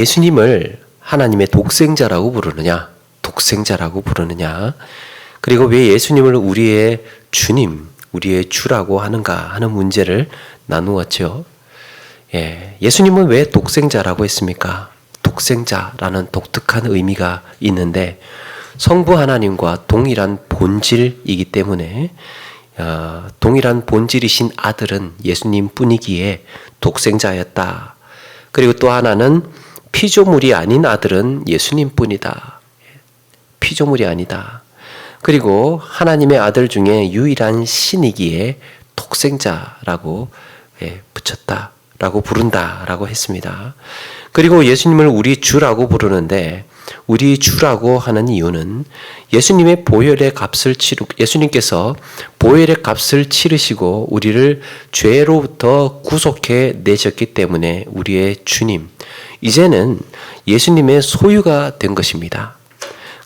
예수님을 하나님의 독생자라고 부르느냐, 독생자라고 부르느냐, 그리고 왜 예수님을 우리의 주님, 우리의 주라고 하는가 하는 문제를 나누었죠. 예수님은 왜 독생자라고 했습니까? 독생자라는 독특한 의미가 있는데 성부 하나님과 동일한 본질이기 때문에 동일한 본질이신 아들은 예수님 뿐이기에 독생자였다. 그리고 또 하나는 피조물이 아닌 아들은 예수님 뿐이다. 피조물이 아니다. 그리고 하나님의 아들 중에 유일한 신이기에 독생자라고 붙였다. 라고 부른다라고 했습니다. 그리고 예수님을 우리 주라고 부르는데 우리 주라고 하는 이유는 예수님의 보혈의 값을 예수님께서 보혈의 값을 치르시고 우리를 죄로부터 구속해 내셨기 때문에 우리의 주님, 이제는 예수님의 소유가 된 것입니다.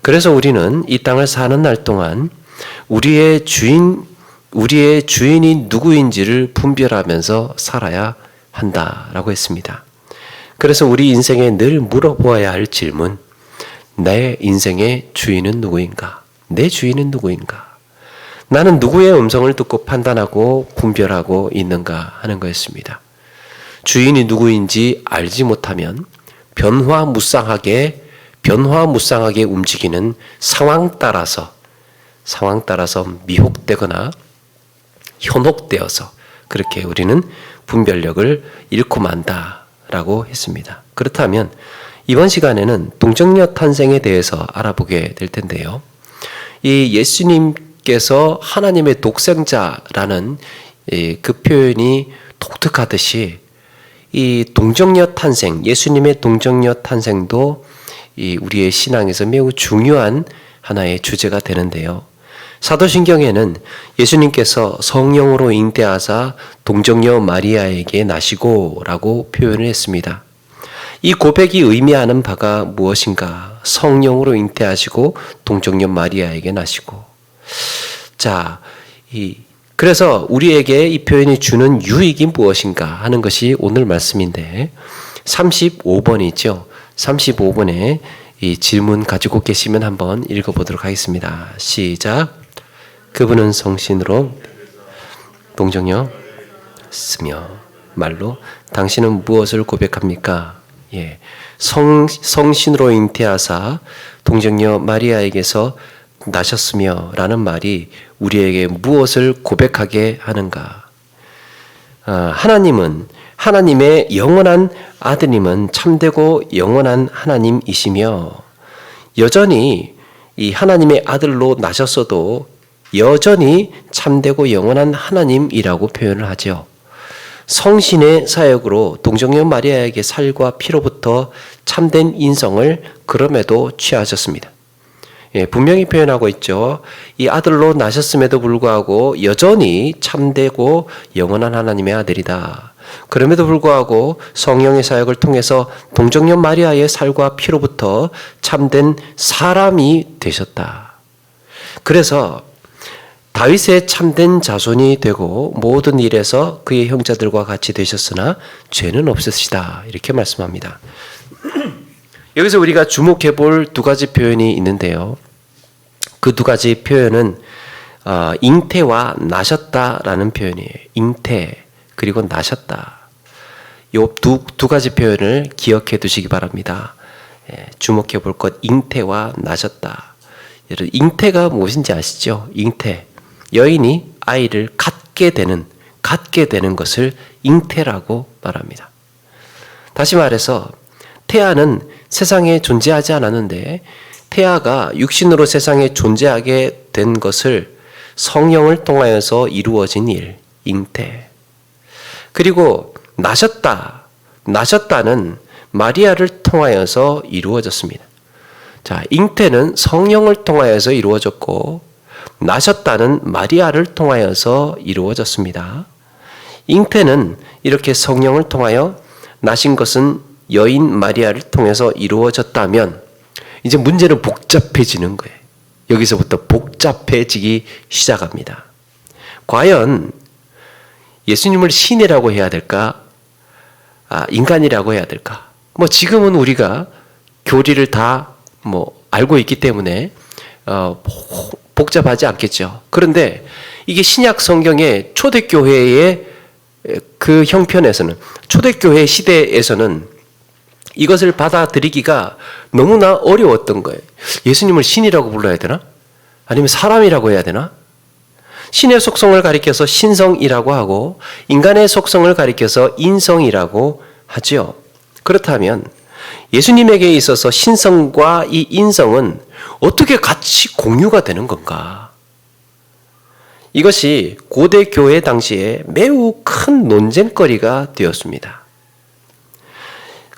그래서 우리는 이 땅을 사는 날 동안 우리의 주인이 누구인지를 분별하면서 살아야 한다라고 했습니다. 그래서 우리 인생에 늘 물어보아야 할 질문, 내 인생의 주인은 누구인가? 내 주인은 누구인가? 나는 누구의 음성을 듣고 판단하고 분별하고 있는가 하는 거였습니다. 주인이 누구인지 알지 못하면 변화무쌍하게 움직이는 상황 따라서 미혹되거나 현혹되어서 그렇게 우리는 분별력을 잃고 만다라고 했습니다. 그렇다면 이번 시간에는 동정녀 탄생에 대해서 알아보게 될 텐데요. 이 예수님께서 하나님의 독생자라는 그 표현이 독특하듯이 이 동정녀 탄생, 예수님의 동정녀 탄생도 우리의 신앙에서 매우 중요한 하나의 주제가 되는데요. 사도신경에는 예수님께서 성령으로 잉태하사 동정녀 마리아에게 나시고 라고 표현을 했습니다. 이 고백이 의미하는 바가 무엇인가? 성령으로 잉태하시고 동정녀 마리아에게 나시고. 그래서 우리에게 이 표현이 주는 유익이 무엇인가 하는 것이 오늘 말씀인데 35번이죠. 35번에 이 질문 가지고 계시면 한번 읽어보도록 하겠습니다. 시작. 그분은 성신으로 동정녀 쓰며 말로 당신은 무엇을 고백합니까? 성신으로 잉태하사 동정녀 마리아에게서 나셨으며 라는 말이 우리에게 무엇을 고백하게 하는가? 하나님의 영원한 아드님은 참되고 영원한 하나님이시며 여전히 이 하나님의 아들로 나셨어도 여전히 참되고 영원한 하나님이라고 표현을 하죠. 성신의 사역으로 동정녀 마리아에게 살과 피로부터 참된 인성을 그럼에도 취하셨습니다. 분명히 표현하고 있죠. 이 아들로 나셨음에도 불구하고 여전히 참되고 영원한 하나님의 아들이다. 그럼에도 불구하고 성령의 사역을 통해서 동정녀 마리아의 살과 피로부터 참된 사람이 되셨다. 그래서 다윗의 참된 자손이 되고 모든 일에서 그의 형제들과 같이 되셨으나 죄는 없으시다. 이렇게 말씀합니다. 여기서 우리가 주목해 볼 두 가지 표현이 있는데요. 그 두 가지 표현은 잉태와 나셨다라는 표현이에요. 잉태 그리고 나셨다. 이 두 가지 표현을 기억해 두시기 바랍니다. 주목해 볼 것, 잉태와 나셨다. 여러분, 잉태가 무엇인지 아시죠? 잉태. 여인이 아이를 갖게 되는 것을 잉태라고 말합니다. 다시 말해서 태아는 세상에 존재하지 않았는데 태아가 육신으로 세상에 존재하게 된 것을 성령을 통하여서 이루어진 일, 잉태. 그리고 나셨다는 마리아를 통하여서 이루어졌습니다. 잉태는 성령을 통하여서 이루어졌고 나셨다는 마리아를 통하여서 이루어졌습니다. 잉태는 이렇게 성령을 통하여 나신 것은 여인 마리아를 통해서 이루어졌다면 이제 문제는 복잡해지는 거예요. 여기서부터 복잡해지기 시작합니다. 과연 예수님을 신이라고 해야 될까? 인간이라고 해야 될까? 뭐 지금은 우리가 교리를 다 뭐 알고 있기 때문에 복잡하지 않겠죠. 그런데 이게 신약 성경의 초대교회의 그 형편에서는, 초대교회 시대에서는 이것을 받아들이기가 너무나 어려웠던 거예요. 예수님을 신이라고 불러야 되나? 아니면 사람이라고 해야 되나? 신의 속성을 가리켜서 신성이라고 하고 인간의 속성을 가리켜서 인성이라고 하죠. 그렇다면 예수님에게 있어서 신성과 이 인성은 어떻게 같이 공유가 되는 건가? 이것이 고대 교회 당시에 매우 큰 논쟁거리가 되었습니다.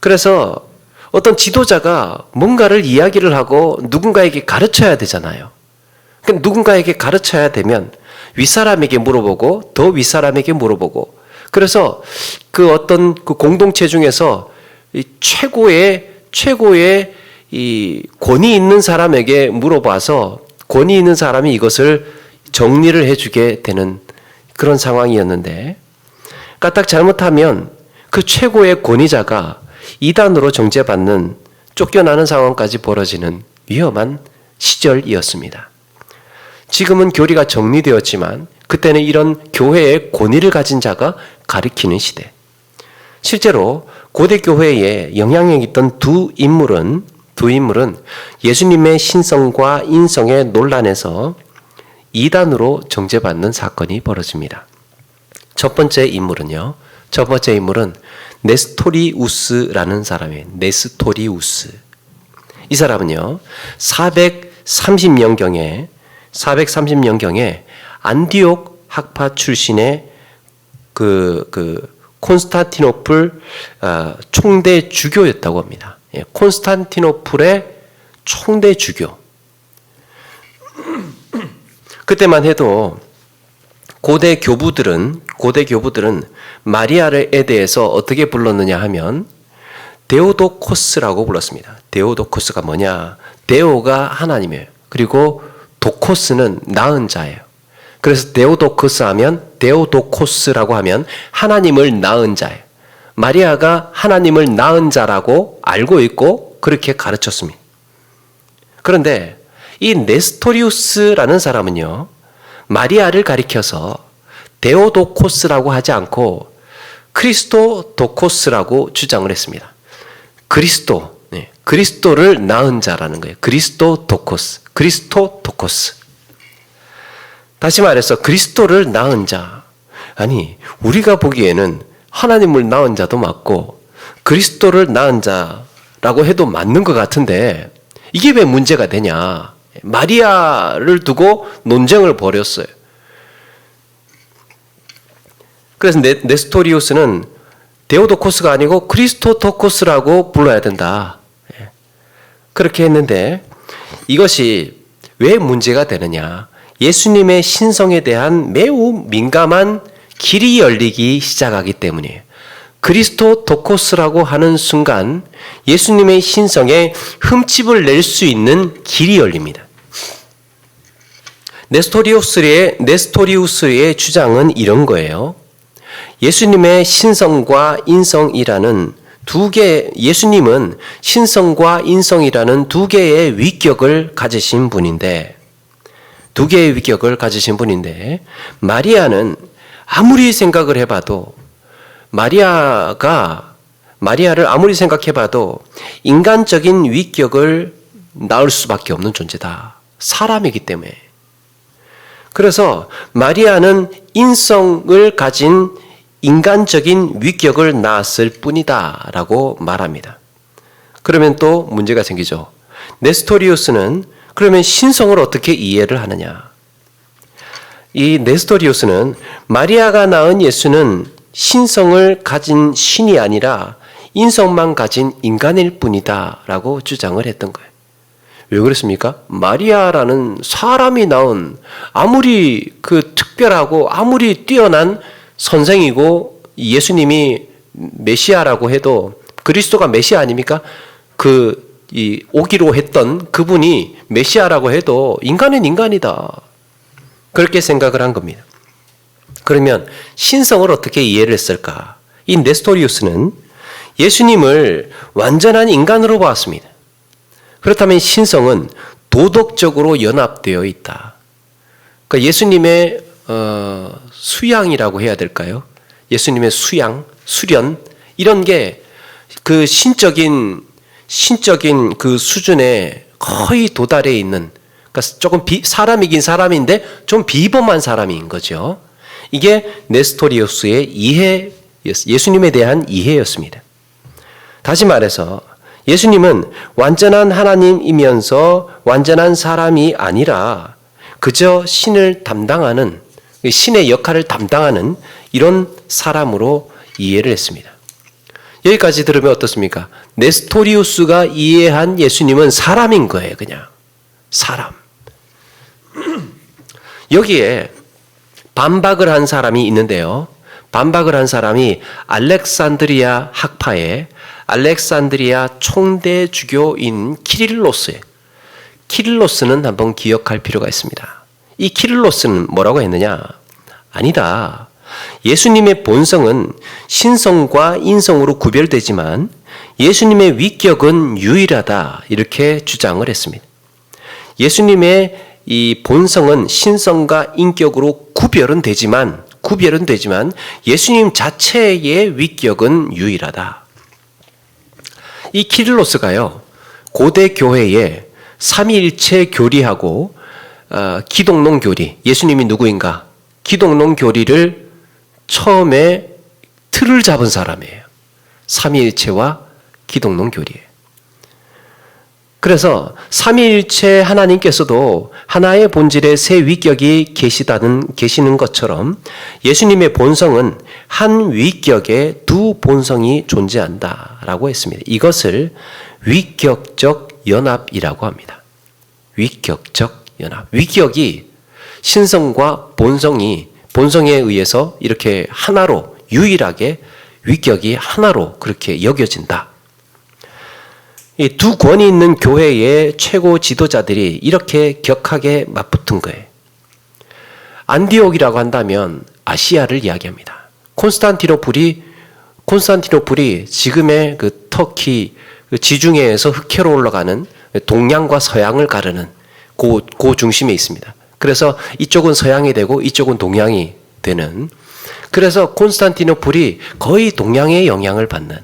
그래서 어떤 지도자가 뭔가를 이야기를 하고 누군가에게 가르쳐야 되잖아요. 누군가에게 가르쳐야 되면 윗사람에게 물어보고 더 윗사람에게 물어보고, 그래서 그 어떤 그 공동체 중에서 이 최고의 이 권위 있는 사람에게 물어봐서 권위 있는 사람이 이것을 정리를 해주게 되는 그런 상황이었는데, 까딱 잘못하면 그 최고의 권위자가 이단으로 정죄받는, 쫓겨나는 상황까지 벌어지는 위험한 시절이었습니다. 지금은 교리가 정리되었지만 그때는 이런 교회의 권위를 가진 자가 가리키는 시대. 실제로 고대 교회에 영향력 있던 두 인물은 예수님의 신성과 인성의 논란에서 이단으로 정죄받는 사건이 벌어집니다. 첫 번째 인물은 네스토리우스라는 사람이에요. 네스토리우스. 이 사람은요, 430년경에 안디옥 학파 출신의 콘스탄티노플 총대 주교였다고 합니다. 콘스탄티노플의 총대 주교. 그때만 해도 고대 교부들은 마리아에 대해서 어떻게 불렀느냐 하면 데오도코스라고 불렀습니다. 데오도코스가 뭐냐? 데오가 하나님이에요. 그리고 도코스는 낳은 자예요. 그래서 데오도코스라고 하면 하나님을 낳은 자예요. 마리아가 하나님을 낳은 자라고 알고 있고 그렇게 가르쳤습니다. 그런데 이 네스토리우스라는 사람은요, 마리아를 가리켜서 데오도코스라고 하지 않고 크리스토도코스라고 주장을 했습니다. 그리스도를 낳은 자라는 거예요. 크리스토도코스. 다시 말해서 그리스도를 낳은 자. 아니, 우리가 보기에는 하나님을 낳은 자도 맞고 그리스도를 낳은 자라고 해도 맞는 것 같은데 이게 왜 문제가 되냐? 마리아를 두고 논쟁을 벌였어요. 그래서 네스토리우스는 데오도코스가 아니고 크리스토도코스라고 불러야 된다. 그렇게 했는데 이것이 왜 문제가 되느냐? 예수님의 신성에 대한 매우 민감한 길이 열리기 시작하기 때문이에요. 그리스토도코스라고 하는 순간 예수님의 신성에 흠집을 낼 수 있는 길이 열립니다. 네스토리우스의 주장은 이런 거예요. 예수님의 신성과 인성이라는 예수님은 신성과 인성이라는 두 개의 위격을 가지신 분인데, 마리아는 아무리 생각을 해봐도, 마리아를 아무리 생각해봐도 인간적인 위격을 낳을 수밖에 없는 존재다. 사람이기 때문에. 그래서 마리아는 인성을 가진 인간적인 위격을 낳았을 뿐이다 라고 말합니다. 그러면 또 문제가 생기죠. 네스토리우스는 그러면 신성을 어떻게 이해를 하느냐? 이 네스토리우스는 마리아가 낳은 예수는 신성을 가진 신이 아니라 인성만 가진 인간일 뿐이다 라고 주장을 했던 거예요. 왜 그랬습니까? 마리아라는 사람이 낳은 아무리 특별하고 아무리 뛰어난 선생이고 예수님이 메시아라고 해도, 그리스도가 메시아 아닙니까? 오기로 했던 그분이 메시아라고 해도 인간은 인간이다. 그렇게 생각을 한 겁니다. 그러면 신성을 어떻게 이해를 했을까? 이 네스토리우스는 예수님을 완전한 인간으로 보았습니다. 그렇다면 신성은 도덕적으로 연합되어 있다. 그러니까 예수님의 수양이라고 해야 될까요? 예수님의 수련 이런 게 그 신적인 그 수준에 거의 도달해 있는, 그러니까 조금 사람이긴 사람인데 좀 비범한 사람인 거죠. 이게 네스토리우스의 이해, 예수님에 대한 이해였습니다. 다시 말해서 예수님은 완전한 하나님이면서 완전한 사람이 아니라 그저 신을 담당하는, 신의 역할을 담당하는 이런 사람으로 이해를 했습니다. 여기까지 들으면 어떻습니까? 네스토리우스가 이해한 예수님은 사람인 거예요. 그냥 사람. 여기에 반박을 한 사람이 있는데요. 반박을 한 사람이 알렉산드리아 학파의 알렉산드리아 총대 주교인 키릴로스예요. 키릴로스는 한번 기억할 필요가 있습니다. 이 키릴로스는 뭐라고 했느냐? 아니다. 예수님의 본성은 신성과 인성으로 구별되지만 예수님의 위격은 유일하다. 이렇게 주장을 했습니다. 예수님의 이 본성은 신성과 인격으로 구별은 되지만 예수님 자체의 위격은 유일하다. 이 키릴로스가요, 고대 교회에 삼위일체 교리하고 기독론 교리, 예수님이 누구인가? 기독론 교리를 처음에 틀을 잡은 사람이에요. 삼위일체와 기독론 교리예요. 그래서 삼위일체 하나님께서도 하나의 본질의 세 위격이 계시는 것처럼 예수님의 본성은 한 위격에 두 본성이 존재한다라고 했습니다. 이것을 위격적 연합이라고 합니다. 위격적 연합. 위격이 신성과 본성에 의해서 이렇게 하나로, 유일하게 위격이 하나로 그렇게 여겨진다. 이 두 권이 있는 교회의 최고 지도자들이 이렇게 격하게 맞붙은 거예요. 안디옥이라고 한다면 아시아를 이야기합니다. 콘스탄티노플이 지금의 그 터키 그 지중해에서 흑해로 올라가는 동양과 서양을 가르는 그 중심에 있습니다. 그래서 이쪽은 서양이 되고 이쪽은 동양이 되는, 그래서 콘스탄티노플이 거의 동양의 영향을 받는,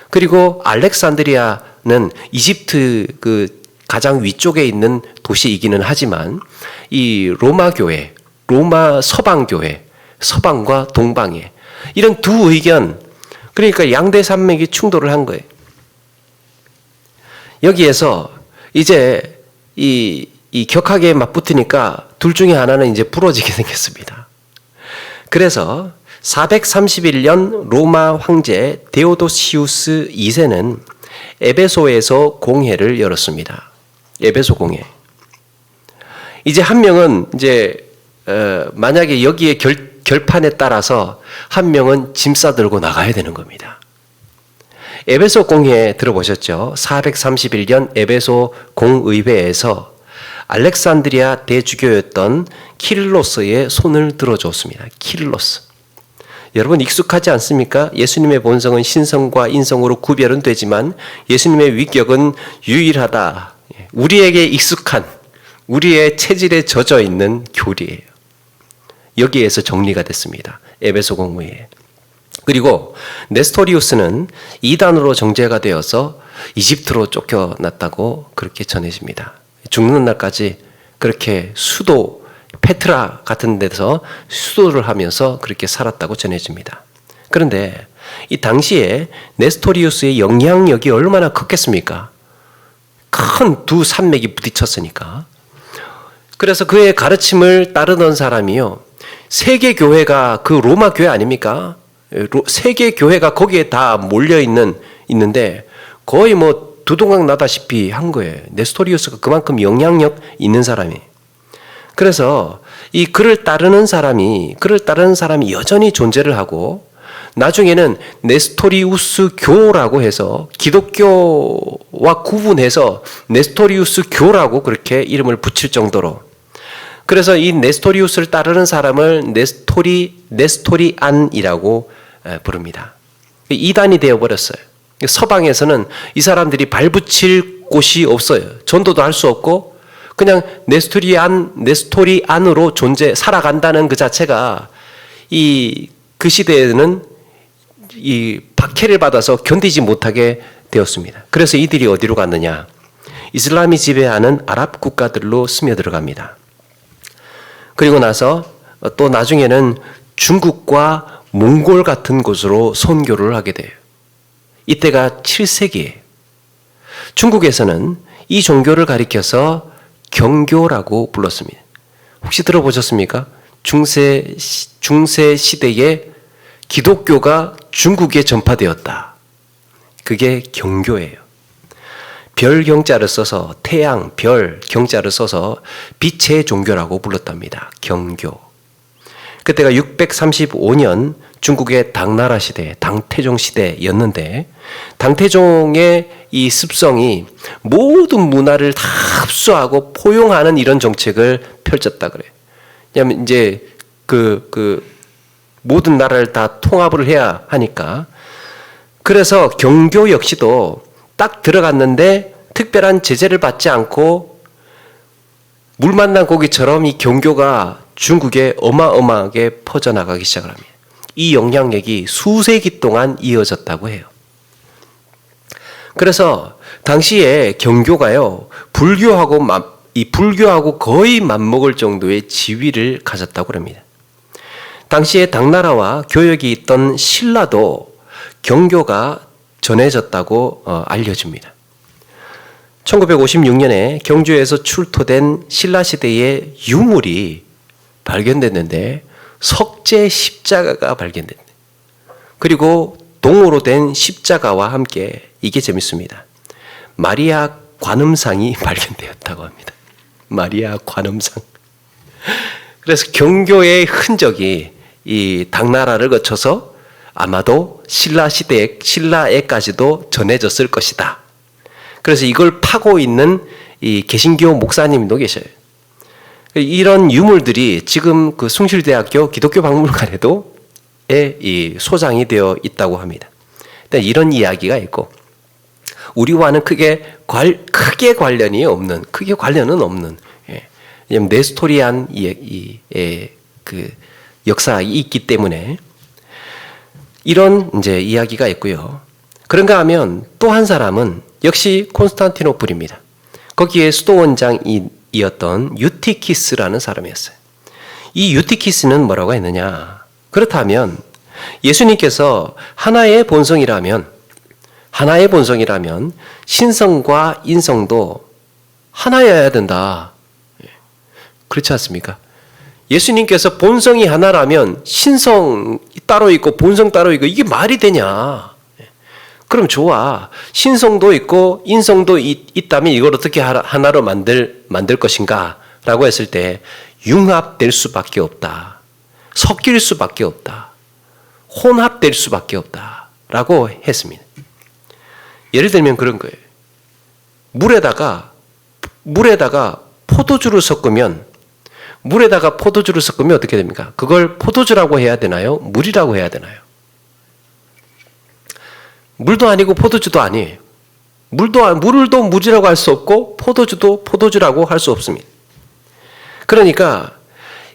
그리고 알렉산드리아는 이집트 그 가장 위쪽에 있는 도시이기는 하지만 이 로마 교회, 로마 서방 교회, 서방과 동방에 이런 두 의견, 그러니까 양대 산맥이 충돌을 한 거예요. 여기에서 이제 이 격하게 맞붙으니까 둘 중에 하나는 이제 부러지게 생겼습니다. 그래서 431년 로마 황제 데오도시우스 2세는 에베소에서 공회를 열었습니다. 에베소 공회. 이제 한 명은 이제 만약에 여기에 결판에 따라서 한 명은 짐 싸들고 나가야 되는 겁니다. 에베소 공회 들어보셨죠? 431년 에베소 공의회에서 알렉산드리아 대주교였던 키릴로스의 손을 들어줬습니다. 키릴로스. 여러분 익숙하지 않습니까? 예수님의 본성은 신성과 인성으로 구별은 되지만 예수님의 위격은 유일하다. 우리에게 익숙한, 우리의 체질에 젖어 있는 교리예요. 여기에서 정리가 됐습니다. 에베소 공회에. 그리고 네스토리우스는 이단으로 정죄가 되어서 이집트로 쫓겨났다고 그렇게 전해집니다. 죽는 날까지 그렇게 수도 페트라 같은 데서 수도를 하면서 그렇게 살았다고 전해집니다. 그런데 이 당시에 네스토리우스의 영향력이 얼마나 컸겠습니까? 큰 두 산맥이 부딪혔으니까. 그래서 그의 가르침을 따르던 사람이요, 세계 교회가 그 로마 교회 아닙니까? 세계 교회가 거기에 다 몰려 있는데 거의 뭐 두동강 나다시피 한 거예요. 네스토리우스가 그만큼 영향력 있는 사람이. 그래서 이 그를 따르는 사람이 여전히 존재를 하고, 나중에는 네스토리우스 교라고 해서 기독교와 구분해서 네스토리우스 교라고 그렇게 이름을 붙일 정도로, 그래서 이 네스토리우스를 따르는 사람을 네스토리안이라고 부릅니다. 이단이 되어버렸어요. 서방에서는 이 사람들이 발붙일 곳이 없어요. 전도도 할 수 없고 그냥 내 스토리 안으로 살아간다는 그 자체가 그 시대에는 이 박해를 받아서 견디지 못하게 되었습니다. 그래서 이들이 어디로 갔느냐? 이슬람이 지배하는 아랍 국가들로 스며들어갑니다. 그리고 나서 또 나중에는 중국과 몽골 같은 곳으로 선교를 하게 돼요. 이때가 7세기예요. 중국에서는 이 종교를 가리켜서 경교라고 불렀습니다. 혹시 들어보셨습니까? 중세 시대에 기독교가 중국에 전파되었다. 그게 경교예요. 별 경자를 써서 태양, 별 경자를 써서 빛의 종교라고 불렀답니다. 경교. 그때가 635년 중국의 당나라 시대, 당태종 시대였는데 당태종의 이 습성이 모든 문화를 다 흡수하고 포용하는 이런 정책을 펼쳤다 그래요. 왜냐하면 이제 모든 나라를 다 통합을 해야 하니까. 그래서 경교 역시도 딱 들어갔는데 특별한 제재를 받지 않고 물 만난 고기처럼 이 경교가 중국에 어마어마하게 퍼져나가기 시작을 합니다. 이 영향력이 수세기 동안 이어졌다고 해요. 그래서 당시에 경교가요, 불교하고 거의 맞먹을 정도의 지위를 가졌다고 합니다. 당시에 당나라와 교역이 있던 신라도 경교가 전해졌다고 알려집니다. 1956년에 경주에서 출토된 신라시대의 유물이 발견됐는데 석재 십자가가 발견됐네. 그리고 동으로 된 십자가와 함께 이게 재밌습니다. 마리아 관음상이 발견되었다고 합니다. 마리아 관음상. 그래서 경교의 흔적이 이 당나라를 거쳐서 아마도 신라에까지도 전해졌을 것이다. 그래서 이걸 파고 있는 이 개신교 목사님도 계셔요. 이런 유물들이 지금 그 숭실대학교 기독교 박물관에도 소장이 되어 있다고 합니다. 이런 이야기가 있고, 우리와는 크게 관련은 없는, 왜냐면 네스토리안 그 역사가 있기 때문에 이런 이제 이야기가 있고요. 그런가 하면 또 한 사람은 역시 콘스탄티노플입니다. 거기에 수도원장이었던 유티키스라는 사람이었어요. 이 유티키스는 뭐라고 했느냐? 그렇다면 예수님께서 하나의 본성이라면 신성과 인성도 하나여야 된다. 그렇지 않습니까? 예수님께서 본성이 하나라면 신성이 따로 있고 본성 따로 있고 이게 말이 되냐? 그럼 좋아. 신성도 있고 인성도 있다면 이걸 어떻게 하나로 만들 것인가? 라고 했을 때 융합될 수밖에 없다. 섞일 수밖에 없다. 혼합될 수밖에 없다. 라고 했습니다. 예를 들면 그런 거예요. 물에다가 포도주를 섞으면 어떻게 됩니까? 그걸 포도주라고 해야 되나요? 물이라고 해야 되나요? 물도 아니고 포도주도 아니에요. 물도 물이라고 할 수 없고 포도주도 포도주라고 할 수 없습니다. 그러니까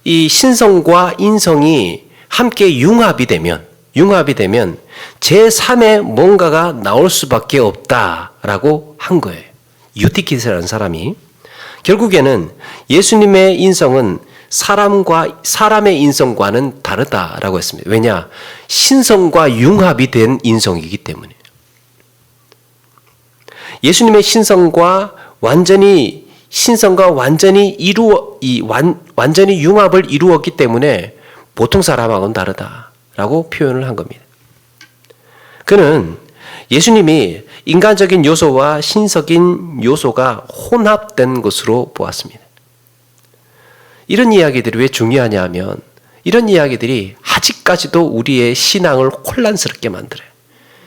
이 신성과 인성이 함께 융합이 되면 제3의 뭔가가 나올 수밖에 없다라고 한 거예요. 유티키스라는 사람이. 결국에는 예수님의 인성은 사람의 인성과는 다르다라고 했습니다. 왜냐? 신성과 융합이 된 인성이기 때문에. 예수님의 신성과 완전히 완전히 융합을 이루었기 때문에 보통 사람하고는 다르다라고 표현을 한 겁니다. 그는 예수님이 인간적인 요소와 신적인 요소가 혼합된 것으로 보았습니다. 이런 이야기들이 왜 중요하냐 하면 이런 이야기들이 아직까지도 우리의 신앙을 혼란스럽게 만들어요.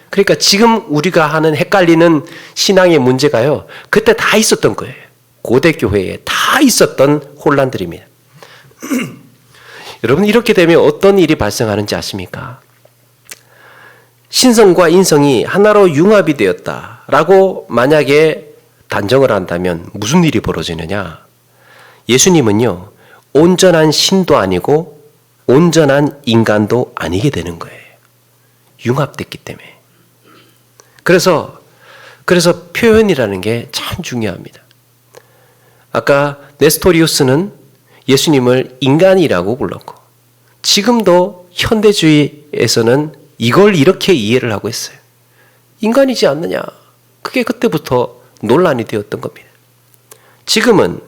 그러니까 지금 우리가 하는 헷갈리는 신앙의 문제가요, 그때 다 있었던 거예요. 고대 교회에 다 있었던 혼란들입니다. 여러분, 이렇게 되면 어떤 일이 발생하는지 아십니까? 신성과 인성이 하나로 융합이 되었다라고 만약에 단정을 한다면 무슨 일이 벌어지느냐? 예수님은요, 온전한 신도 아니고 온전한 인간도 아니게 되는 거예요. 융합됐기 때문에. 그래서 표현이라는 게 참 중요합니다. 아까 네스토리우스는 예수님을 인간이라고 불렀고, 지금도 현대주의에서는 이걸 이렇게 이해를 하고 있어요. 인간이지 않느냐? 그게 그때부터 논란이 되었던 겁니다. 지금은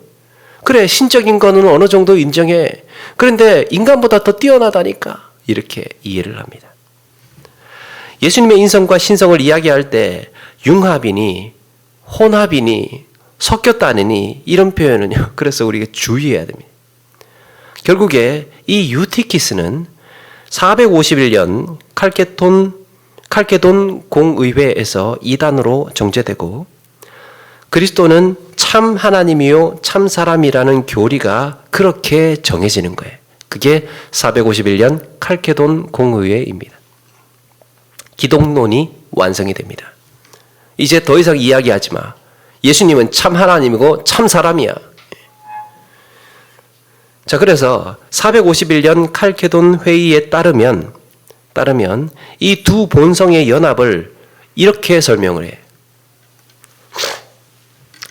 그래, 신적인 거는 어느 정도 인정해. 그런데 인간보다 더 뛰어나다니까. 이렇게 이해를 합니다. 예수님의 인성과 신성을 이야기할 때 융합이니 혼합이니 섞였다느니 이런 표현은요. 그래서 우리가 주의해야 됩니다. 결국에 이 유티키스는 451년 칼케돈 공의회에서 이단으로 정죄되고, 그리스도는 참 하나님이요 참 사람이라는 교리가 그렇게 정해지는 거예요. 그게 451년 칼케돈 공의회입니다. 기독론이 완성이 됩니다. 이제 더 이상 이야기하지 마. 예수님은 참 하나님이고 참 사람이야. 자, 그래서 451년 칼케돈 회의에 따르면 이 두 본성의 연합을 이렇게 설명을 해요.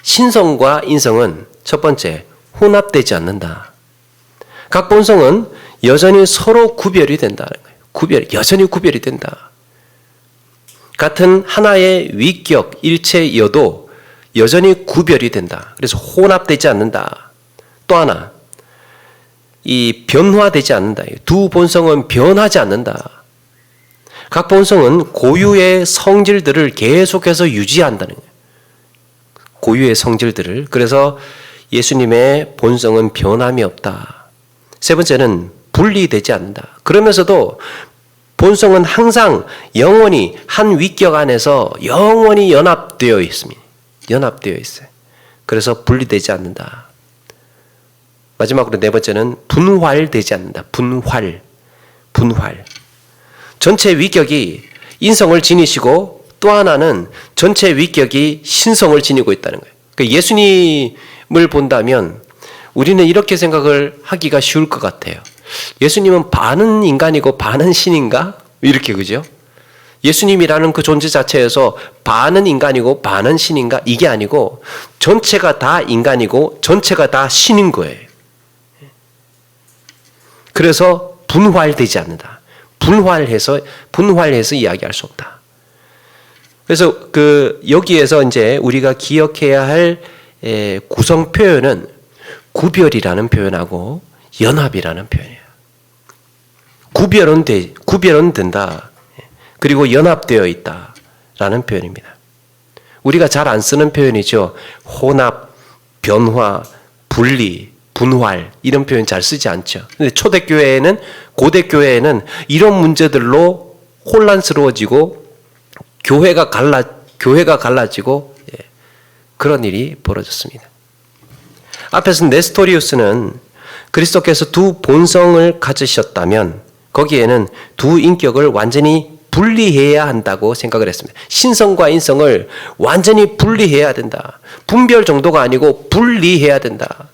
신성과 인성은 첫 번째, 혼합되지 않는다. 각 본성은 여전히 서로 구별이 된다는 거예요. 여전히 구별이 된다. 같은 하나의 위격 일체여도 여전히 구별이 된다. 그래서 혼합되지 않는다. 또 하나, 이 변화되지 않는다. 두 본성은 변하지 않는다. 각 본성은 고유의 성질들을 계속해서 유지한다는 거예요. 고유의 성질들을. 그래서 예수님의 본성은 변함이 없다. 세 번째는 분리되지 않는다. 그러면서도 본성은 항상 영원히 한 위격 안에서 영원히 연합되어 있습니다. 연합되어 있어요. 그래서 분리되지 않는다. 마지막으로 네 번째는 분활되지 않는다. 분활. 전체 위격이 인성을 지니시고 또 하나는 전체 위격이 신성을 지니고 있다는 거예요. 그러니까 예수님을 본다면 우리는 이렇게 생각을 하기가 쉬울 것 같아요. 예수님은 반은 인간이고 반은 신인가? 이렇게, 그죠? 예수님이라는 그 존재 자체에서 반은 인간이고 반은 신인가? 이게 아니고 전체가 다 인간이고 전체가 다 신인 거예요. 그래서 분활되지 않는다. 분활해서 이야기할 수 없다. 그래서 여기에서 이제 우리가 기억해야 할 구성 표현은 구별이라는 표현하고 연합이라는 표현이에요. 구별은 된다. 그리고 연합되어 있다라는 표현입니다. 우리가 잘 안 쓰는 표현이죠. 혼합, 변화, 분리, 분활 이런 표현 잘 쓰지 않죠. 근데 초대교회에는 고대교회에는 이런 문제들로 혼란스러워지고 교회가 갈라지고 그런 일이 벌어졌습니다. 앞에서 네스토리우스는 그리스도께서 두 본성을 가지셨다면 거기에는 두 인격을 완전히 분리해야 한다고 생각을 했습니다. 신성과 인성을 완전히 분리해야 된다. 분별 정도가 아니고 분리해야 된다.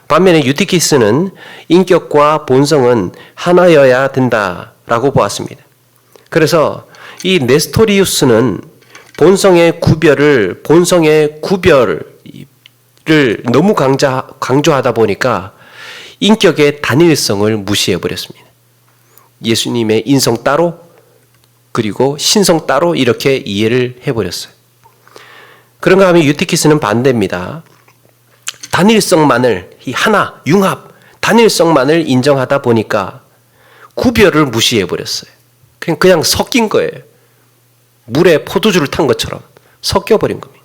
반면에 유티키스는 인격과 본성은 하나여야 된다라고 보았습니다. 그래서 이 네스토리우스는 본성의 구별을 너무 강조하다 보니까 인격의 단일성을 무시해버렸습니다. 예수님의 인성 따로 그리고 신성 따로 이렇게 이해를 해버렸어요. 그런가 하면 유티키스는 반대입니다. 단일성만을, 이 하나, 융합, 단일성만을 인정하다 보니까 구별을 무시해버렸어요. 그냥 섞인 거예요. 물에 포도주를 탄 것처럼 섞여버린 겁니다.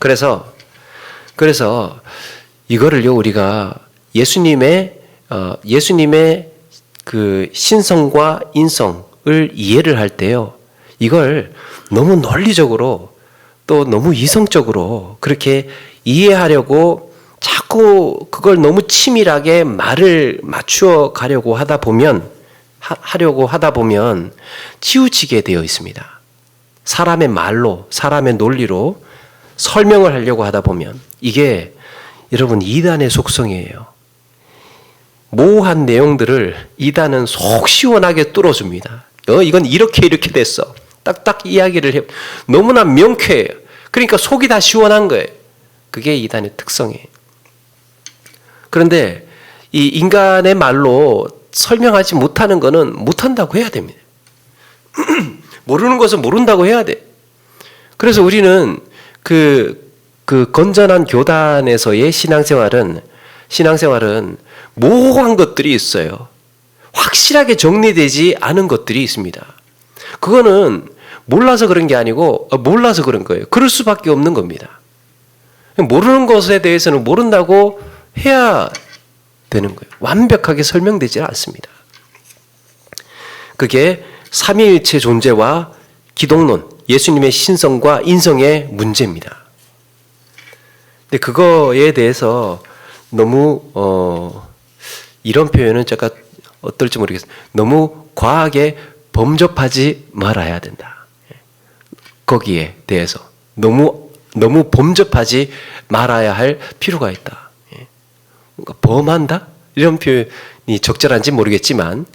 그래서 이거를요, 우리가 예수님의 그 신성과 인성을 이해를 할 때요, 이걸 너무 논리적으로 또 너무 이성적으로 그렇게 이해하려고 자꾸 그걸 너무 치밀하게 말을 맞추어 가려고 하다 보면 하려고 하다 보면 치우치게 되어 있습니다. 사람의 말로, 사람의 논리로 설명을 하려고 하다 보면 이게 여러분 이단의 속성이에요. 모호한 내용들을 이단은 속 시원하게 뚫어줍니다. 이건 이렇게 됐어. 딱딱 이야기를 해. 너무나 명쾌해요. 그러니까 속이 다 시원한 거예요. 그게 이단의 특성이에요. 그런데 이 인간의 말로 설명하지 못하는 거는 못한다고 해야 됩니다. 모르는 것은 모른다고 해야 돼. 그래서 우리는 그 건전한 교단에서의 신앙생활은 모호한 것들이 있어요. 확실하게 정리되지 않은 것들이 있습니다. 그거는 몰라서 그런 게 아니고 몰라서 그런 거예요. 그럴 수밖에 없는 겁니다. 모르는 것에 대해서는 모른다고 해야 되는 거예요. 완벽하게 설명되지 않습니다. 그게 삼위일체 존재와 기독론, 예수님의 신성과 인성의 문제입니다. 근데 그거에 대해서 너무 이런 표현은 제가 어떨지 모르겠어요. 너무 과하게 범접하지 말아야 된다. 거기에 대해서 너무 범접하지 말아야 할 필요가 있다. 뭔가 범한다? 이런 표현이 적절한지 모르겠지만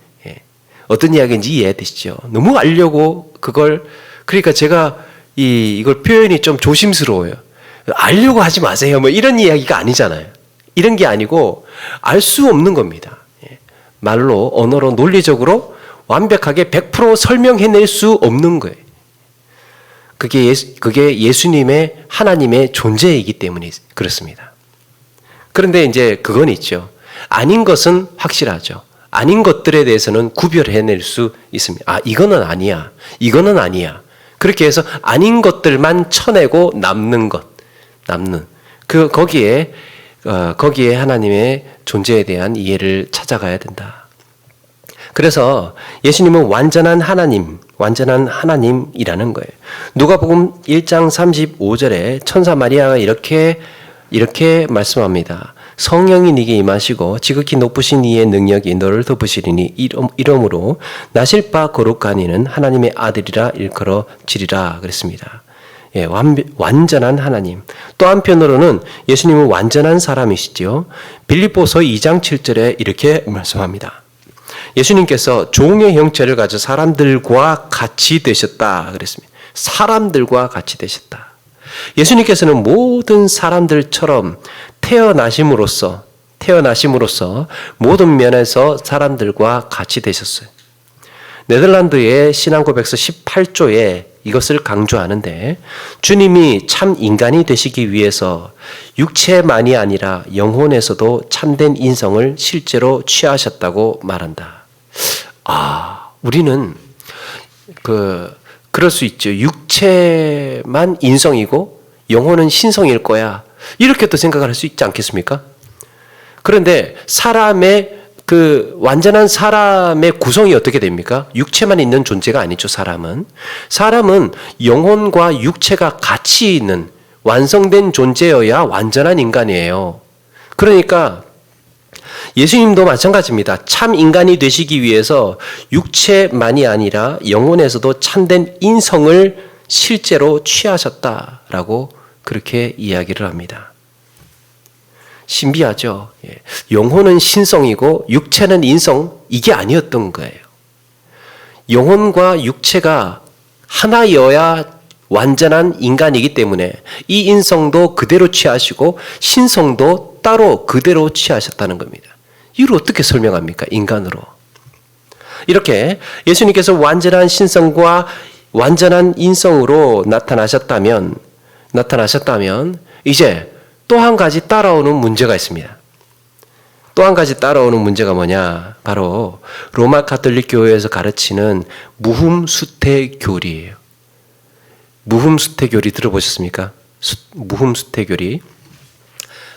어떤 이야기인지 이해되시죠? 너무 알려고 그러니까 제가 이걸 표현이 좀 조심스러워요. 알려고 하지 마세요. 뭐 이런 이야기가 아니잖아요. 이런 게 아니고 알 수 없는 겁니다. 말로, 언어로, 논리적으로 완벽하게 100% 설명해낼 수 없는 거예요. 그게 예수님의 하나님의 존재이기 때문에 그렇습니다. 그런데 이제 그건 있죠. 아닌 것은 확실하죠. 아닌 것들에 대해서는 구별해낼 수 있습니다. 이거는 아니야. 이거는 아니야. 그렇게 해서 아닌 것들만 쳐내고 남는. 거기에 하나님의 존재에 대한 이해를 찾아가야 된다. 그래서 예수님은 완전한 하나님이라는 거예요. 누가복음 1장 35절에 천사 마리아가 이렇게 말씀합니다. 성령이 네게 임하시고 지극히 높으신 이의 능력이 너를 덮으시리니 이러므로 나실 바 거룩한 이는 하나님의 아들이라 일컬어지리라 그랬습니다. 완전한 하나님. 또 한편으로는 예수님은 완전한 사람이시죠. 빌립보서 2장 7절에 이렇게 말씀합니다. 예수님께서 종의 형체를 가져 사람들과 같이 되셨다 그랬습니다. 사람들과 같이 되셨다. 예수님께서는 모든 사람들처럼 태어나심으로써 모든 면에서 사람들과 같이 되셨어요. 네덜란드의 신앙고백서 18조에 이것을 강조하는데 주님이 참 인간이 되시기 위해서 육체만이 아니라 영혼에서도 참된 인성을 실제로 취하셨다고 말한다. 우리는 그럴 수 있죠. 육체만 인성이고 영혼은 신성일 거야. 이렇게 또 생각을 할 수 있지 않겠습니까? 그런데 완전한 사람의 구성이 어떻게 됩니까? 육체만 있는 존재가 아니죠, 사람은 영혼과 육체가 같이 있는 완성된 존재여야 완전한 인간이에요. 그러니까 예수님도 마찬가지입니다. 참 인간이 되시기 위해서 육체만이 아니라 영혼에서도 참된 인성을 실제로 취하셨다라고 그렇게 이야기를 합니다. 신비하죠. 영혼은 신성이고 육체는 인성, 이게 아니었던 거예요. 영혼과 육체가 하나여야 완전한 인간이기 때문에 이 인성도 그대로 취하시고 신성도 따로 그대로 취하셨다는 겁니다. 이걸 어떻게 설명합니까? 인간으로. 이렇게 예수님께서 완전한 신성과 완전한 인성으로 나타나셨다면 이제 또 한 가지 따라오는 문제가 있습니다. 또 한 가지 따라오는 문제가 뭐냐? 바로 로마 가톨릭 교회에서 가르치는 무흠수태교리예요. 무흠수태교리 들어보셨습니까? 무흠수태교리.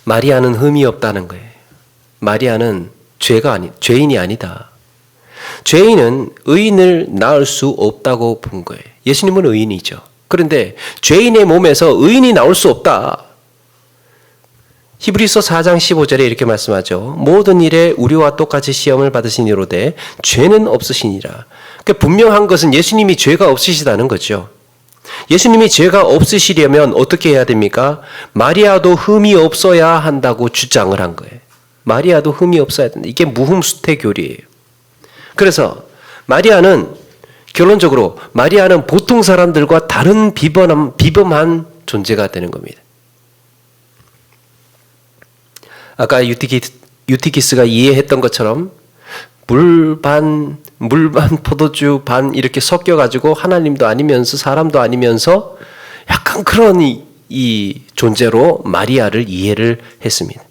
마리아는 흠이 없다는 거예요. 마리아는 죄인이 아니다. 죄인은 의인을 낳을 수 없다고 본 거예요. 예수님은 의인이죠. 그런데 죄인의 몸에서 의인이 나올 수 없다. 히브리서 4장 15절에 이렇게 말씀하죠. 모든 일에 우리와 똑같이 시험을 받으시니로되 죄는 없으시니라. 그러니까 분명한 것은 예수님이 죄가 없으시다는 거죠. 예수님이 죄가 없으시려면 어떻게 해야 됩니까? 마리아도 흠이 없어야 한다고 주장을 한 거예요. 마리아도 흠이 없어야 된다. 이게 무흠수태 교리예요. 그래서 결론적으로 마리아는 보통 사람들과 다른 비범한 존재가 되는 겁니다. 아까 유티키스가 이해했던 것처럼 물 반 포도주 반 이렇게 섞여가지고 하나님도 아니면서 사람도 아니면서 약간 그런 이 존재로 마리아를 이해를 했습니다.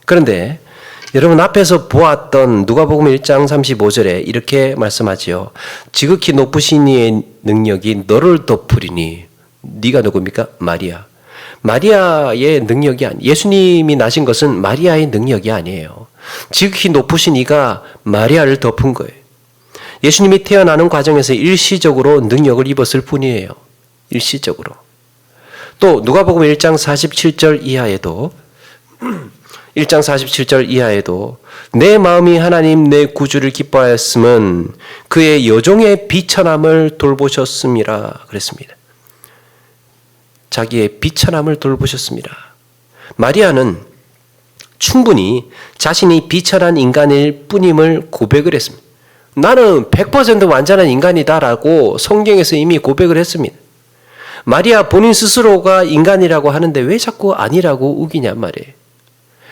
그런데 여러분 앞에서 보았던 누가복음 1장 35절에 이렇게 말씀하지요. 지극히 높으신 이의 능력이 너를 덮으리니. 네가 누굽니까? 마리아. 마리아의 능력이 예수님이 나신 것은 마리아의 능력이 아니에요. 지극히 높으신 이가 마리아를 덮은 거예요. 예수님이 태어나는 과정에서 일시적으로 능력을 입었을 뿐이에요. 일시적으로. 또 누가복음 1장 47절 이하에도 1장 47절 이하에도 내 마음이 하나님 내 구주를 기뻐하였음은 그의 여종의 비천함을 돌보셨음이라 그랬습니다. 자기의 비천함을 돌보셨습니다. 마리아는 충분히 자신이 비천한 인간일 뿐임을 고백을 했습니다. 나는 100% 완전한 인간이다라고 성경에서 이미 고백을 했습니다. 마리아 본인 스스로가 인간이라고 하는데 왜 자꾸 아니라고 우기냔 말이에요.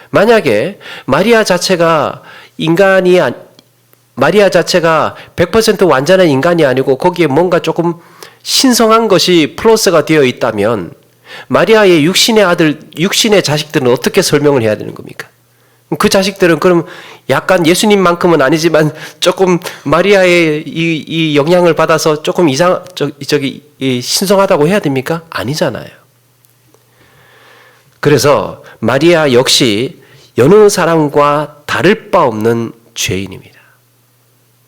만약에 마리아 자체가 100% 완전한 인간이 아니고 거기에 뭔가 조금 신성한 것이 플러스가 되어 있다면 마리아의 육신의 자식들은 어떻게 설명을 해야 되는 겁니까? 그 자식들은 그럼 약간 예수님만큼은 아니지만 조금 마리아의 이 영향을 받아서 조금 신성하다고 해야 됩니까? 아니잖아요. 그래서 마리아 역시 여느 사람과 다를 바 없는 죄인입니다.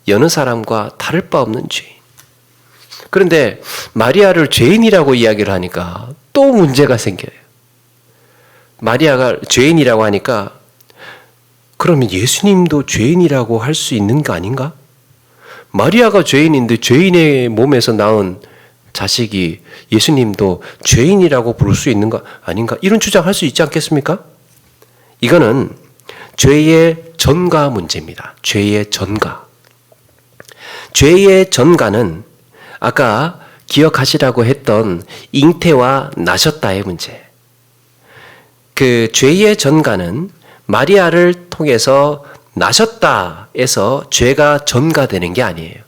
여느 사람과 다를 바 없는 죄인. 그런데 마리아를 죄인이라고 이야기를 하니까 또 문제가 생겨요. 마리아가 죄인이라고 하니까 그러면 예수님도 죄인이라고 할 수 있는 거 아닌가? 마리아가 죄인인데 죄인의 몸에서 낳은 자식이 예수님도 죄인이라고 부를 수 있는 거 아닌가? 이런 주장할 수 있지 않겠습니까? 이거는 죄의 전가 문제입니다. 죄의 전가. 죄의 전가는 아까 기억하시라고 했던 잉태와 나셨다의 문제. 그 죄의 전가는 마리아를 통해서 나셨다에서 죄가 전가되는 게 아니에요.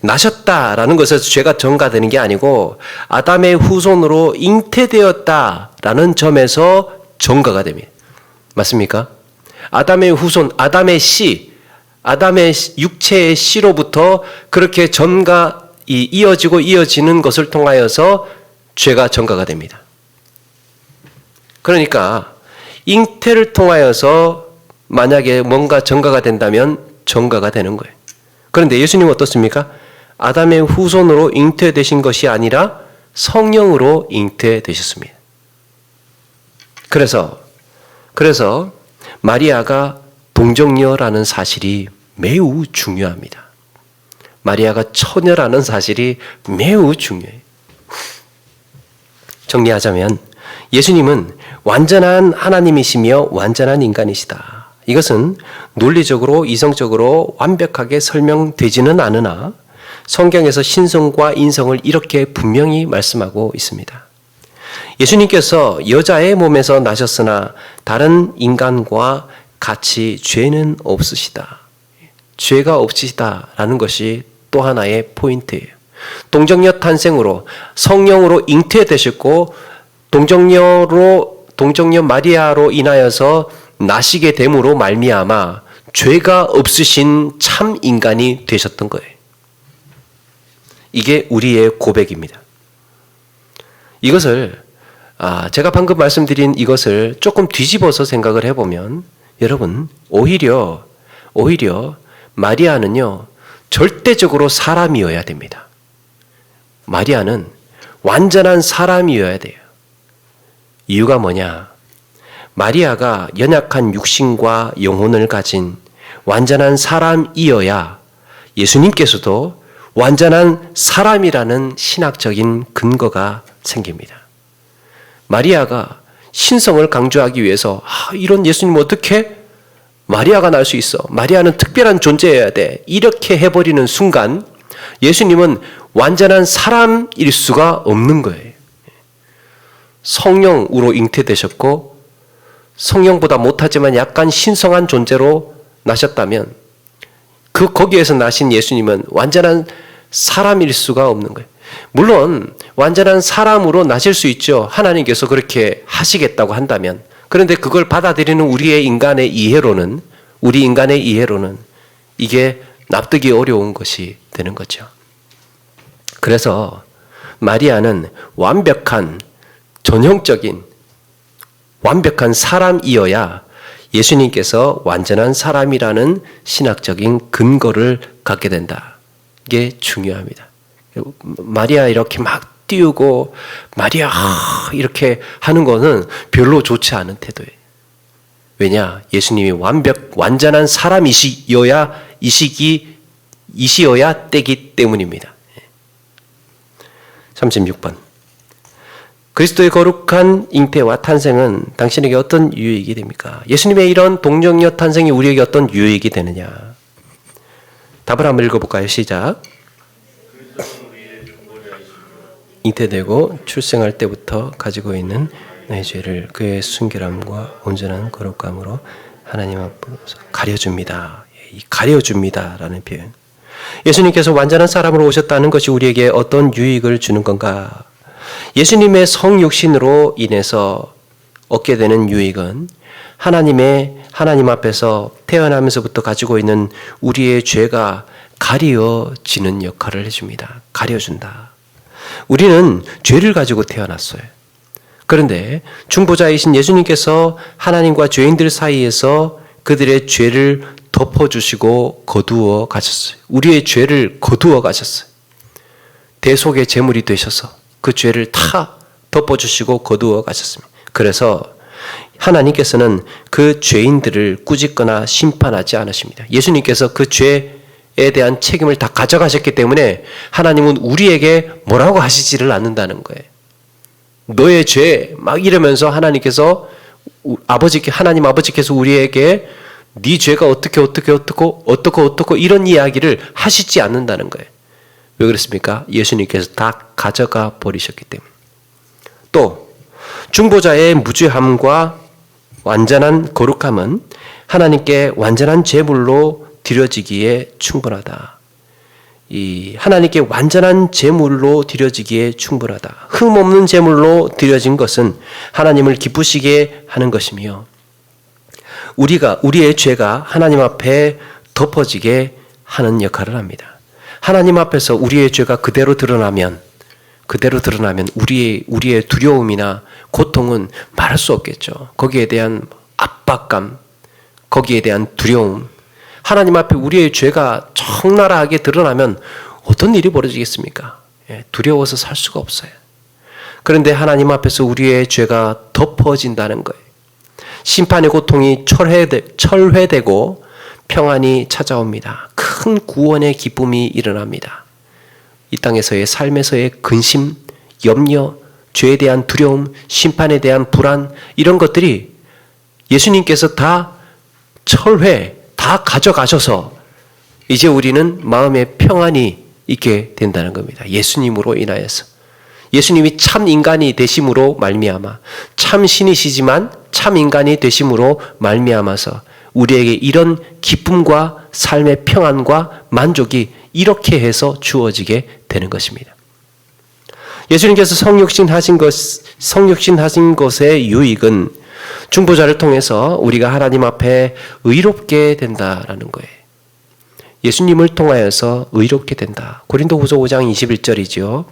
나셨다라는 것에서 죄가 전가되는 게 아니고 아담의 후손으로 잉태되었다라는 점에서 전가가 됩니다. 맞습니까? 아담의 후손, 아담의 육체의 씨로부터 그렇게 이어지는 것을 통하여서 죄가 전가가 됩니다. 그러니까 잉태를 통하여서 만약에 뭔가 전가가 된다면 전가가 되는 거예요. 그런데 예수님은 어떻습니까? 아담의 후손으로 잉태되신 것이 아니라 성령으로 잉태되셨습니다. 그래서 마리아가 동정녀라는 사실이 매우 중요합니다. 마리아가 처녀라는 사실이 매우 중요해요. 정리하자면 예수님은 완전한 하나님이시며 완전한 인간이시다. 이것은 논리적으로 이성적으로 완벽하게 설명되지는 않으나 성경에서 신성과 인성을 이렇게 분명히 말씀하고 있습니다. 예수님께서 여자의 몸에서 나셨으나 다른 인간과 같이 죄는 없으시다. 죄가 없으시다라는 것이 또 하나의 포인트예요. 동정녀 탄생으로 성령으로 잉태되셨고 동정녀 마리아로 인하여서 나시게 됨으로 말미암아 죄가 없으신 참 인간이 되셨던 거예요. 이게 우리의 고백입니다. 이것을 제가 방금 말씀드린 이것을 조금 뒤집어서 생각을 해보면 여러분 오히려 마리아는요 절대적으로 사람이어야 됩니다. 마리아는 완전한 사람이어야 돼요. 이유가 뭐냐? 마리아가 연약한 육신과 영혼을 가진 완전한 사람이어야 예수님께서도 완전한 사람이라는 신학적인 근거가 생깁니다. 마리아가 신성을 강조하기 위해서 이런 예수님 어떻게 마리아가 날 수 있어? 마리아는 특별한 존재여야 돼. 이렇게 해버리는 순간 예수님은 완전한 사람일 수가 없는 거예요. 성령으로 잉태되셨고 성령보다 못하지만 약간 신성한 존재로 나셨다면 거기에서 나신 예수님은 완전한 사람일 수가 없는 거예요. 물론 완전한 사람으로 나실 수 있죠. 하나님께서 그렇게 하시겠다고 한다면. 그런데 그걸 받아들이는 우리 인간의 이해로는 이게 납득이 어려운 것이 되는 거죠. 그래서 마리아는 전형적인 완벽한 사람이어야 예수님께서 완전한 사람이라는 신학적인 근거를 갖게 된다. 이게 중요합니다. 마리아 이렇게 막 띄우고 마리아 이렇게 하는 거는 별로 좋지 않은 태도예요. 왜냐? 예수님이 완전한 사람이시여야 때기 때문입니다. 36번. 그리스도의 거룩한 잉태와 탄생은 당신에게 어떤 유익이 됩니까? 예수님의 이런 동정녀 탄생이 우리에게 어떤 유익이 되느냐? 답을 한번 읽어볼까요? 시작. 잉태되고 출생할 때부터 가지고 있는 내 죄를 그의 순결함과 온전한 거룩함으로 하나님 앞에서 가려줍니다. 이 가려줍니다라는 표현. 예수님께서 완전한 사람으로 오셨다는 것이 우리에게 어떤 유익을 주는 건가? 예수님의 성육신으로 인해서 얻게 되는 유익은 하나님 앞에서 태어나면서부터 가지고 있는 우리의 죄가 가려지는 역할을 해줍니다. 가려준다. 우리는 죄를 가지고 태어났어요. 그런데 중보자이신 예수님께서 하나님과 죄인들 사이에서 그들의 죄를 덮어주시고 거두어 가셨어요. 우리의 죄를 거두어 가셨어요. 대속의 제물이 되셔서 그 죄를 다 덮어주시고 거두어 가셨습니다. 그래서 하나님께서는 그 죄인들을 꾸짖거나 심판하지 않으십니다. 예수님께서 그 죄에 대한 책임을 다 가져가셨기 때문에 하나님은 우리에게 뭐라고 하시지를 않는다는 거예요. 너의 죄 막 이러면서 하나님 아버지께서 우리에게 네 죄가 어떻고 이런 이야기를 하시지 않는다는 거예요. 왜 그렇습니까? 예수님께서 다 가져가 버리셨기 때문에. 또 중보자의 무죄함과 완전한 거룩함은 하나님께 완전한 제물로 드려지기에 충분하다. 하나님께 완전한 제물로 드려지기에 충분하다. 흠없는 제물로 드려진 것은 하나님을 기쁘시게 하는 것이며 우리의 죄가 하나님 앞에 덮어지게 하는 역할을 합니다. 하나님 앞에서 우리의 죄가 그대로 드러나면 우리의 두려움이나 고통은 말할 수 없겠죠. 거기에 대한 압박감, 거기에 대한 두려움, 하나님 앞에 우리의 죄가 적나라하게 드러나면 어떤 일이 벌어지겠습니까? 두려워서 살 수가 없어요. 그런데 하나님 앞에서 우리의 죄가 덮어진다는 거예요. 심판의 고통이 철회되고 평안이 찾아옵니다. 큰 구원의 기쁨이 일어납니다. 이 땅에서의 삶에서의 근심, 염려, 죄에 대한 두려움, 심판에 대한 불안, 이런 것들이 예수님께서 다 가져가셔서 이제 우리는 마음의 평안이 있게 된다는 겁니다. 예수님으로 인하여서. 예수님이 참 인간이 되심으로 말미암아, 참 신이시지만 참 인간이 되심으로 말미암아서 우리에게 이런 기쁨과 삶의 평안과 만족이 이렇게 해서 주어지게 되는 것입니다. 예수님께서 성육신 하신 것의 유익은 중보자를 통해서 우리가 하나님 앞에 의롭게 된다라는 거예요. 예수님을 통하여서 의롭게 된다. 고린도후서 5장 21절이죠.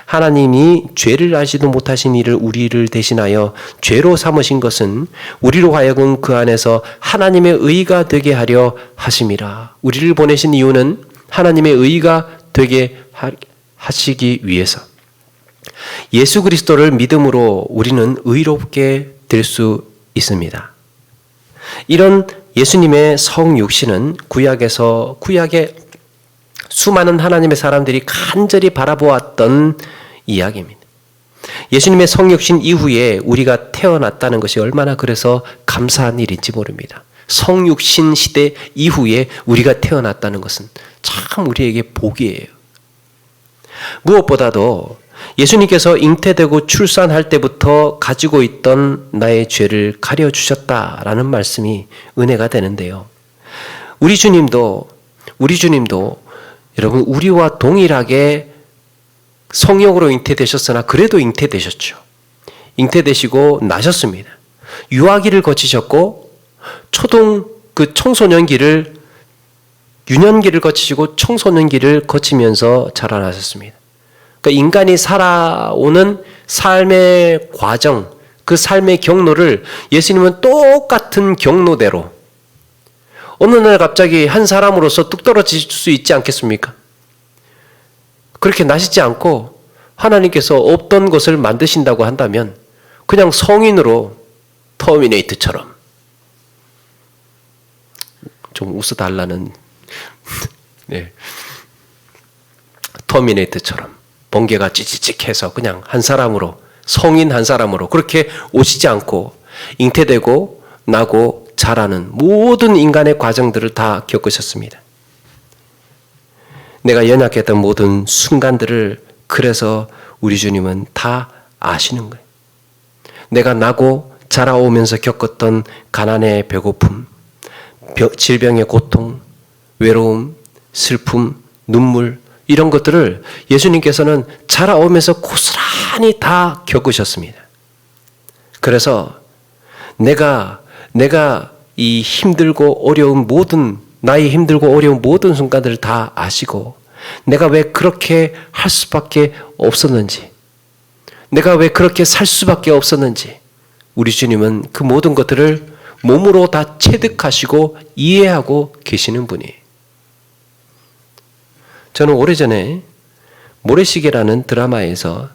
하나님이 죄를 알지도 못하신 이를 우리를 대신하여 죄로 삼으신 것은 우리로 하여금 그 안에서 하나님의 의가 되게 하려 하심이라. 우리를 보내신 이유는 하나님의 의가 되게 하시기 위해서. 예수 그리스도를 믿음으로 우리는 의롭게 될 수 있습니다. 이런 예수님의 성육신은 구약의 수많은 하나님의 사람들이 간절히 바라보았던 이야기입니다. 예수님의 성육신 이후에 우리가 태어났다는 것이 얼마나 그래서 감사한 일인지 모릅니다. 성육신 시대 이후에 우리가 태어났다는 것은 참 우리에게 복이에요. 무엇보다도 예수님께서 잉태되고 출산할 때부터 가지고 있던 나의 죄를 가려주셨다라는 말씀이 은혜가 되는데요. 우리 주님도 여러분 우리와 동일하게 성령으로 잉태되셨으나 그래도 잉태되셨죠. 잉태되시고 나셨습니다. 유아기를 거치셨고 유년기를 거치시고 청소년기를 거치면서 자라나셨습니다. 그러니까 인간이 살아오는 삶의 과정, 그 삶의 경로를 예수님은 똑같은 경로대로 어느 날 갑자기 한 사람으로서 뚝 떨어질 수 있지 않겠습니까? 그렇게 나시지 않고 하나님께서 없던 것을 만드신다고 한다면 그냥 성인으로 터미네이터처럼 좀 웃어달라는 네. 터미네이터처럼 번개가 찌찌찌해서 그냥 한 사람으로 성인 한 사람으로 그렇게 오시지 않고 잉태되고 나고 자라는 모든 인간의 과정들을 다 겪으셨습니다. 내가 연약했던 모든 순간들을 그래서 우리 주님은 다 아시는 거예요. 내가 나고 자라오면서 겪었던 가난의 배고픔, 질병의 고통, 외로움, 슬픔, 눈물 이런 것들을 예수님께서는 자라오면서 고스란히 다 겪으셨습니다. 그래서 내가 이 힘들고 어려운 나의 힘들고 어려운 모든 순간들을 다 아시고 내가 왜 그렇게 할 수밖에 없었는지 내가 왜 그렇게 살 수밖에 없었는지 우리 주님은 그 모든 것들을 몸으로 다 체득하시고 이해하고 계시는 분이에요. 저는 오래전에 모래시계라는 드라마에서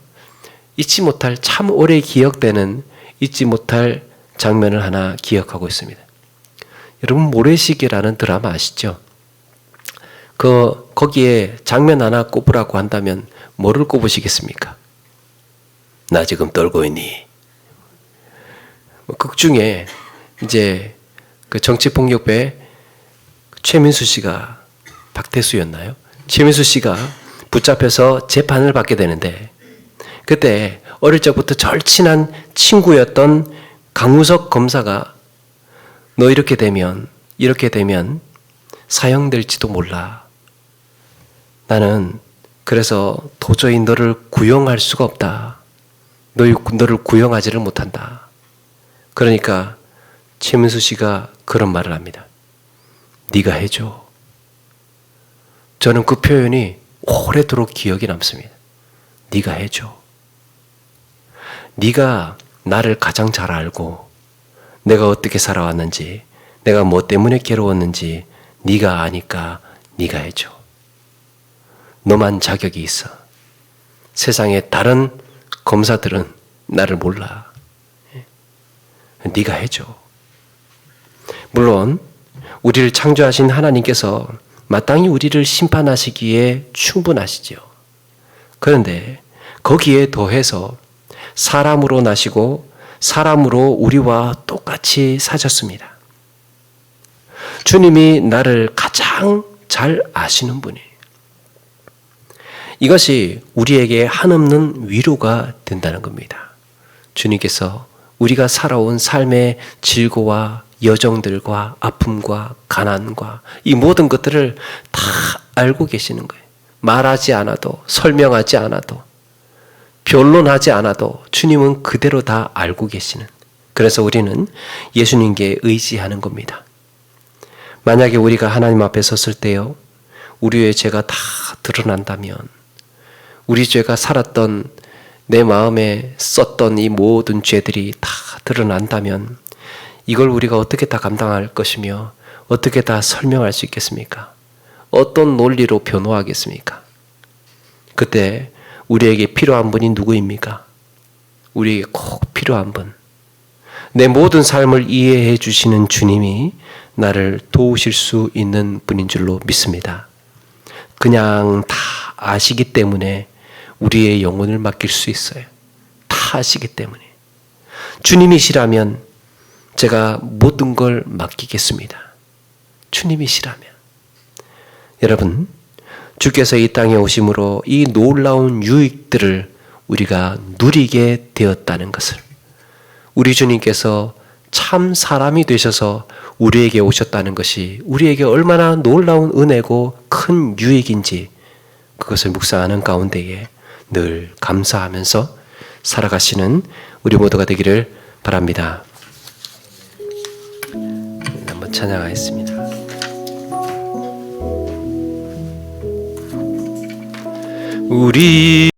참 오래 기억되는 잊지 못할 장면을 하나 기억하고 있습니다. 여러분 모래시계라는 드라마 아시죠? 거기에 장면 하나 꼽으라고 한다면 뭐를 꼽으시겠습니까? 나 지금 떨고 있니? 극 중에 이제 그 정치폭력배 최민수 씨가 박태수였나요? 최민수 씨가 붙잡혀서 재판을 받게 되는데 그때 어릴 적부터 절친한 친구였던 강우석 검사가 너 이렇게 되면 사형될지도 몰라. 나는 그래서 도저히 너를 구형할 수가 없다. 너를 구형하지를 못한다. 그러니까 최민수 씨가 그런 말을 합니다. 네가 해줘. 저는 그 표현이 오래도록 기억이 남습니다. 네가 해줘. 네가 나를 가장 잘 알고 내가 어떻게 살아왔는지 내가 뭐 때문에 괴로웠는지 네가 아니까 네가 해줘. 너만 자격이 있어. 세상에 다른 검사들은 나를 몰라. 네가 해줘. 물론 우리를 창조하신 하나님께서 마땅히 우리를 심판하시기에 충분하시죠. 그런데 거기에 더해서 사람으로 나시고 사람으로 우리와 똑같이 사셨습니다. 주님이 나를 가장 잘 아시는 분이에요. 이것이 우리에게 한없는 위로가 된다는 겁니다. 주님께서 우리가 살아온 삶의 질고와 여정들과 아픔과 가난과 이 모든 것들을 다 알고 계시는 거예요. 말하지 않아도 설명하지 않아도 변론하지 않아도 주님은 그대로 다 알고 계시는. 그래서 우리는 예수님께 의지하는 겁니다. 만약에 우리가 하나님 앞에 섰을 때요, 우리의 죄가 다 드러난다면, 우리 죄가 살았던 내 마음에 썼던 이 모든 죄들이 다 드러난다면 이걸 우리가 어떻게 다 감당할 것이며 어떻게 다 설명할 수 있겠습니까? 어떤 논리로 변호하겠습니까? 그때 우리에게 필요한 분이 누구입니까? 우리에게 꼭 필요한 분. 내 모든 삶을 이해해 주시는 주님이 나를 도우실 수 있는 분인 줄로 믿습니다. 그냥 다 아시기 때문에 우리의 영혼을 맡길 수 있어요. 다 아시기 때문에. 주님이시라면 제가 모든 걸 맡기겠습니다. 주님이시라면. 여러분, 주께서 이 땅에 오심으로 이 놀라운 유익들을 우리가 누리게 되었다는 것을, 우리 주님께서 참 사람이 되셔서 우리에게 오셨다는 것이 우리에게 얼마나 놀라운 은혜고 큰 유익인지 그것을 묵상하는 가운데에 늘 감사하면서 살아가시는 우리 모두가 되기를 바랍니다. 한번 찬양하겠습니다. 우리